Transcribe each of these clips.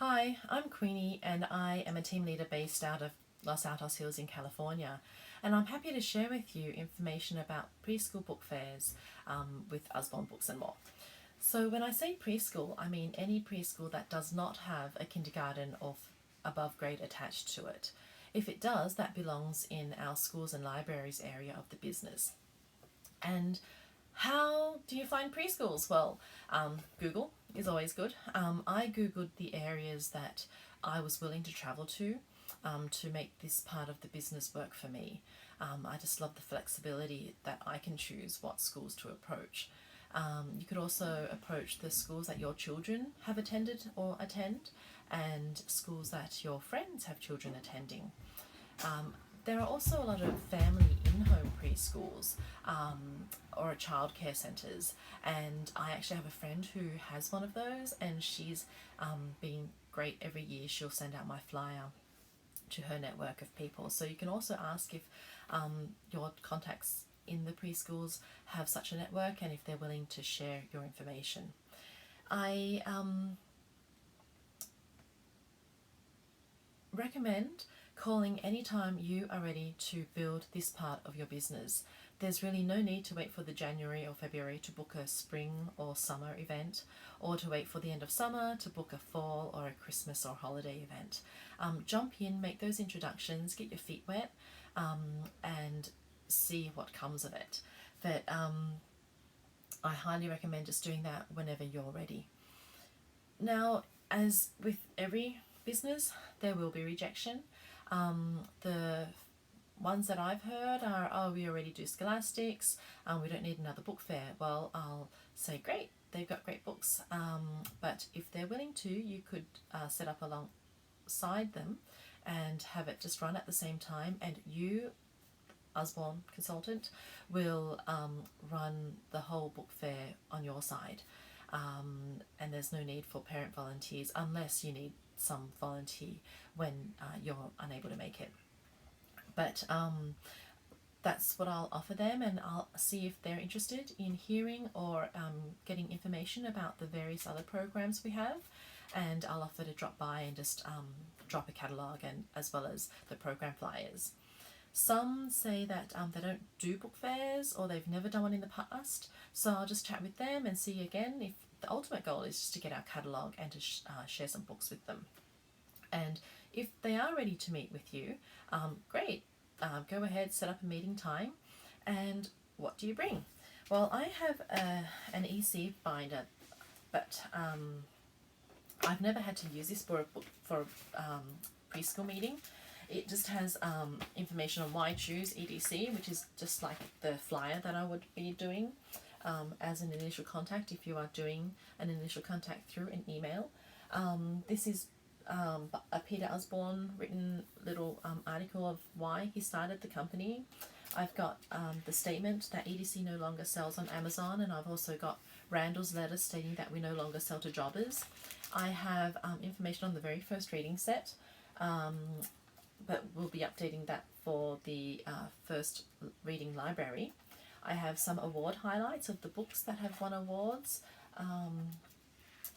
Hi, I'm Queenie and I am a team leader based out of Los Altos Hills in California. And I'm happy to share with you information about preschool book fairs with Usborne Books and more. So, when I say preschool, I mean any preschool that does not have a kindergarten or above grade attached to it. If it does, that belongs in our schools and libraries area of the business. And how do you find preschools? Well, Google is always good. I Googled the areas that I was willing to travel to make this part of the business work for me. I just love the flexibility that I can choose what schools to approach. You could also approach the schools that your children have attended or attend, and schools that your friends have children attending. Um, there are also a lot of family in-home preschools or childcare centres, and I actually have a friend who has one of those, and she's been great. Every year she'll send out my flyer to her network of people. So you can also ask if your contacts in the preschools have such a network and if they're willing to share your information. I recommend calling anytime you are ready to build this part of your business. There's really no need to wait for the January or February to book a spring or summer event, or to wait for the end of summer to book a fall or a Christmas or holiday event. Jump in, make those introductions, get your feet wet, and see what comes of it. But I highly recommend just doing that whenever you're ready. Now, as with every business, there will be rejection. The ones that I've heard are, oh, we already do scholastics, we don't need another book fair. Well, I'll say, great, they've got great books, but if they're willing to, you could set up alongside them and have it just run at the same time, and you, Usborne consultant, will run the whole book fair on your side. And there's no need for parent volunteers unless you need some volunteer when you're unable to make it. But that's what I'll offer them, and I'll see if they're interested in hearing or getting information about the various other programs we have, and I'll offer to drop by and just drop a catalogue, and as well as the program flyers. Some say that they don't do book fairs or they've never done one in the past, so I'll just chat with them and see again if the ultimate goal is just to get our catalogue and to share some books with them. And if they are ready to meet with you, great, go ahead, set up a meeting time. And what do you bring? Well, I have an EC binder, but I've never had to use this for a preschool meeting. It just has information on why choose EDC, which is just like the flyer that I would be doing as an initial contact if you are doing an initial contact through an email. This is a Peter Usborne written little article of why he started the company. I've got the statement that EDC no longer sells on Amazon, and I've also got Randall's letter stating that we no longer sell to jobbers. I have information on the very first reading set, but we'll be updating that for the first reading library. I have some award highlights of the books that have won awards,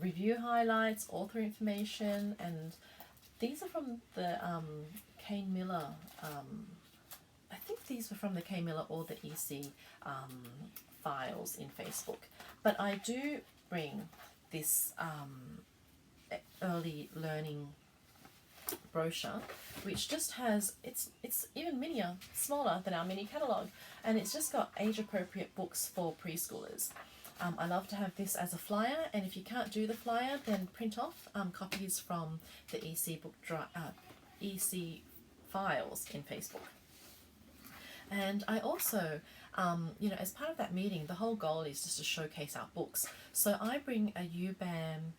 review highlights, author information, and these are from the Kane Miller. I think these were from the Kane Miller or the EC files in Facebook. But I do bring this early learning brochure, which just has, it's even minier, smaller than our mini catalogue, and it's just got age appropriate books for preschoolers. I love to have this as a flyer, and if you can't do the flyer, then print off copies from the EC EC files in Facebook. And I also, as part of that meeting, the whole goal is just to showcase our books. So I bring a UBAM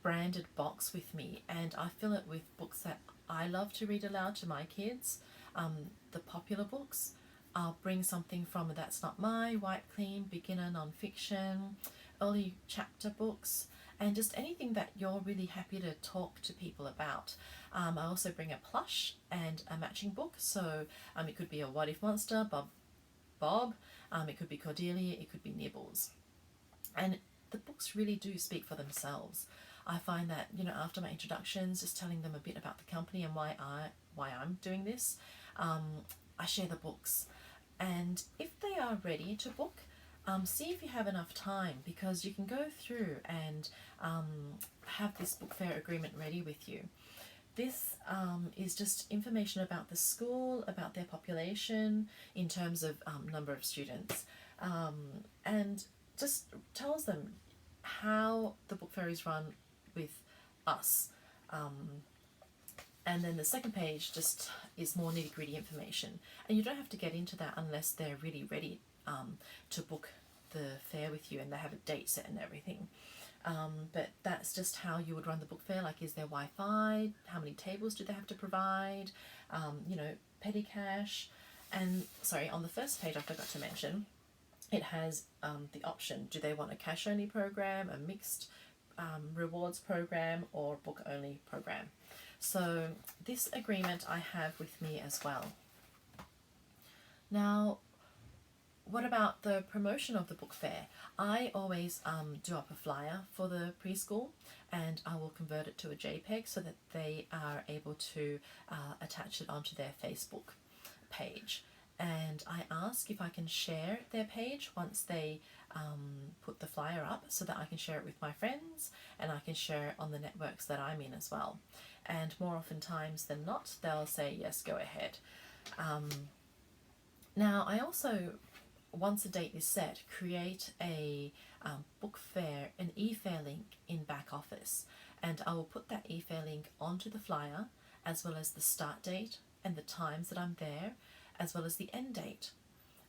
branded box with me, and I fill it with books that I love to read aloud to my kids, the popular books. I'll bring something from That's Not My, Wipe Clean, beginner nonfiction, early chapter books, and just anything that you're really happy to talk to people about. I also bring a plush and a matching book, so it could be a What If Monster, Bob, it could be Cordelia, it could be Nibbles. And the books really do speak for themselves. I find that, you know, after my introductions, just telling them a bit about the company and why I'm doing this, I share the books. And if they are ready to book, see if you have enough time, because you can go through and have this book fair agreement ready with you. This is just information about the school, about their population in terms of number of students, and just tells them how the book fair is run with us. And then the second page just is more nitty gritty information. And you don't have to get into that unless they're really ready to book the fair with you and they have a date set and everything. But that's just how you would run the book fair. Like, is there Wi-Fi? How many tables do they have to provide? You know, petty cash. And sorry, on the first page I forgot to mention, it has the option. Do they want a cash only program, a mixed rewards program, or book only program? So this agreement I have with me as well. Now, what about the promotion of the book fair? I always do up a flyer for the preschool, and I will convert it to a JPEG so that they are able to attach it onto their Facebook page. And I ask if I can share their page once they put the flyer up, so that I can share it with my friends and I can share it on the networks that I'm in as well. And more often times than not, they'll say, yes, go ahead. Now, I also, once a date is set, create a book fair, an e-fair link in back office. And I will put that e-fair link onto the flyer, as well as the start date and the times that I'm there, as well as the end date.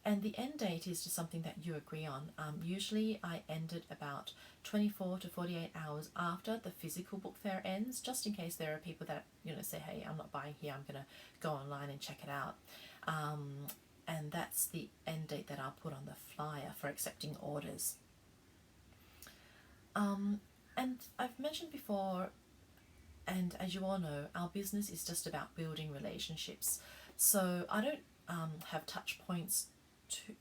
And the end date is just something that you agree on. Usually I end it about 24 to 48 hours after the physical book fair ends, just in case there are people that, you know, say, hey, I'm not buying here, I'm going to go online and check it out. And that's the end date that I'll put on the flyer for accepting orders. And I've mentioned before, and as you all know, our business is just about building relationships. So I don't have touch points.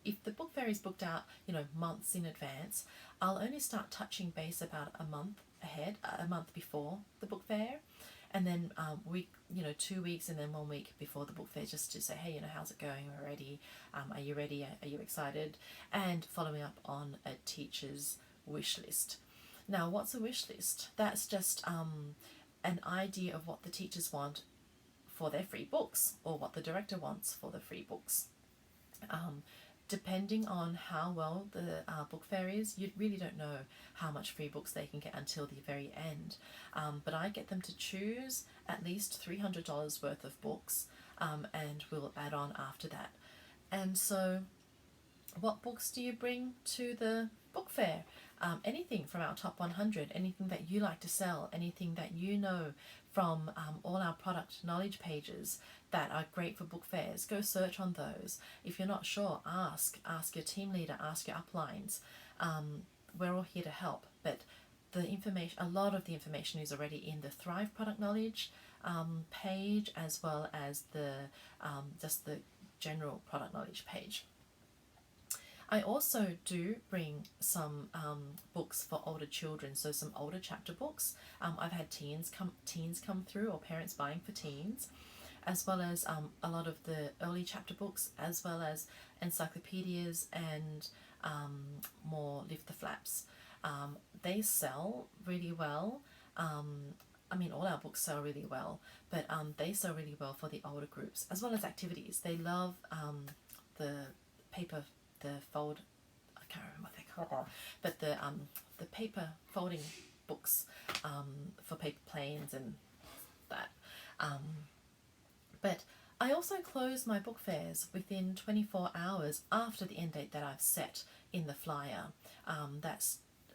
If the book fair is booked out, you know, months in advance, I'll only start touching base about a month ahead, a month before the book fair, and then 2 weeks and then 1 week before the book fair, just to say, hey, you know, how's it going? We're ready. Are you ready? Are you excited? And following up on a teacher's wish list. Now, what's a wish list? That's just an idea of what the teachers want for their free books, or what the director wants for the free books. Depending on how well the book fair is, you really don't know how much free books they can get until the very end. But I get them to choose at least $300 worth of books, and we'll add on after that. And so what books do you bring to the book fair? Anything from our top 100, anything that you like to sell, anything that you know from all our product knowledge pages that are great for book fairs. Go search on those. If you're not sure, ask your team leader, ask your uplines. We're all here to help, but the information, a lot of the information is already in the Thrive product knowledge page, as well as the just the general product knowledge page. I also do bring some books for older children, so some older chapter books. I've had teens come through, or parents buying for teens, as well as a lot of the early chapter books, as well as encyclopedias and more Lift the Flaps. They sell really well. I mean, all our books sell really well, but they sell really well for the older groups, as well as activities. They love the paper, the fold, I can't remember what they're called, but the paper folding books for paper planes and that. But I also close my book fairs within 24 hours after the end date that I've set in the flyer.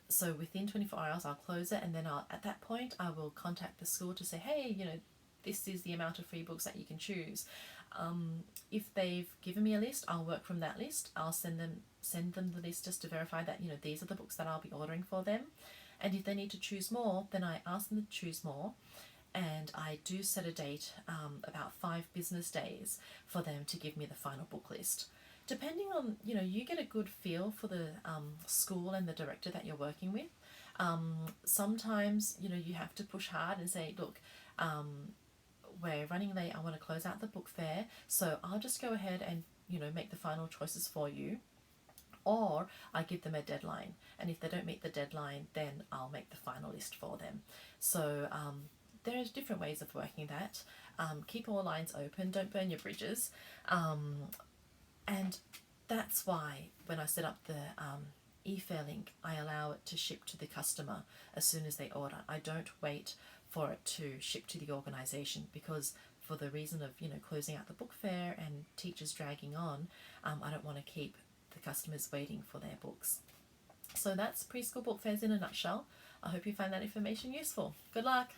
So within 24 hours I'll close it, and then at that point I will contact the school to say, hey, you know, this is the amount of free books that you can choose. If they've given me a list, I'll work from that list. I'll send them the list just to verify that, you know, these are the books that I'll be ordering for them. And if they need to choose more, then I ask them to choose more. And I do set a date, about 5 business days, for them to give me the final book list. Depending on, you know, you get a good feel for the school and the director that you're working with. Sometimes, you know, you have to push hard and say, look, we're running late, I want to close out the book fair, so I'll just go ahead and, you know, make the final choices for you. Or I give them a deadline, and if they don't meet the deadline, then I'll make the final list for them. So there's different ways of working that. Keep all lines open, don't burn your bridges. And that's why when I set up the e-fair link, I allow it to ship to the customer as soon as they order. I don't wait for it to ship to the organisation, because for the reason of, you know, closing out the book fair and teachers dragging on, I don't want to keep the customers waiting for their books. So that's preschool book fairs in a nutshell. I hope you find that information useful. Good luck!